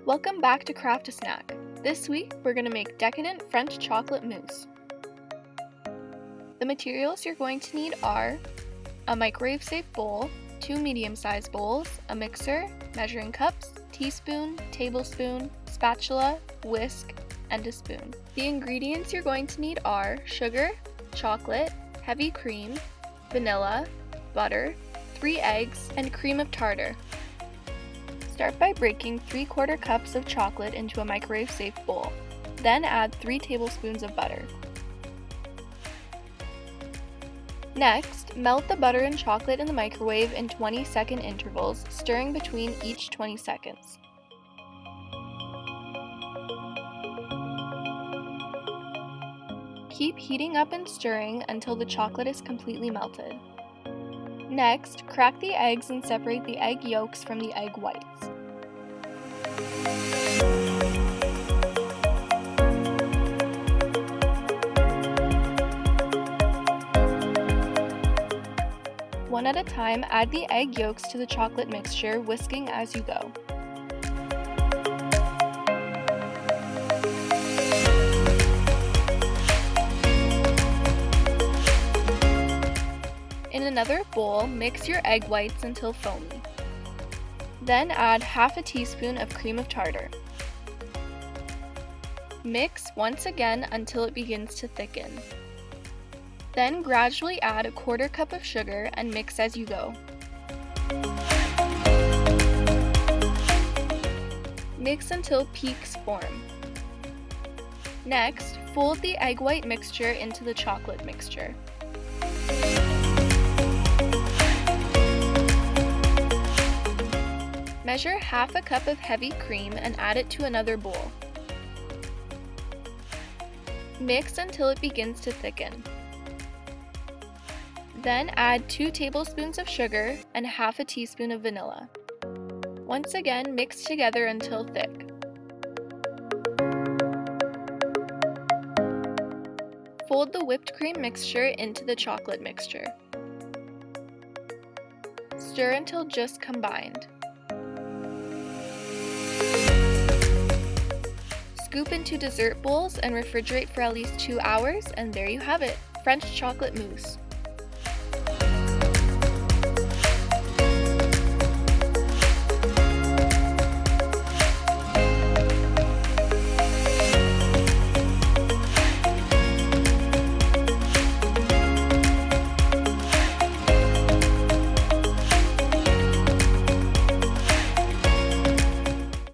Welcome back to Craft a Snack. This week, we're going to make decadent French chocolate mousse. The materials you're going to need are a microwave-safe bowl, 2 medium-sized bowls, a mixer, measuring cups, teaspoon, tablespoon, spatula, whisk, and a spoon. The ingredients you're going to need are sugar, chocolate, heavy cream, vanilla, butter, 3 eggs, and cream of tartar. Start by breaking 3/4 cups of chocolate into a microwave-safe bowl. Then add 3 tablespoons of butter. Next, melt the butter and chocolate in the microwave in 20-second intervals, stirring between each 20 seconds. Keep heating up and stirring until the chocolate is completely melted. Next, crack the eggs and separate the egg yolks from the egg whites. One at a time, add the egg yolks to the chocolate mixture, whisking as you go. In another bowl, mix your egg whites until foamy. Then add half a teaspoon of cream of tartar. Mix once again until it begins to thicken. Then gradually add a 1/4 cup of sugar and mix as you go. Mix until peaks form. Next, fold the egg white mixture into the chocolate mixture. Measure half a cup of heavy cream and add it to another bowl. Mix until it begins to thicken. Then add 2 tablespoons of sugar and half a teaspoon of vanilla. Once again, mix together until thick. Fold the whipped cream mixture into the chocolate mixture. Stir until just combined. Scoop into dessert bowls and refrigerate for at least 2 hours, and there you have it, French chocolate mousse.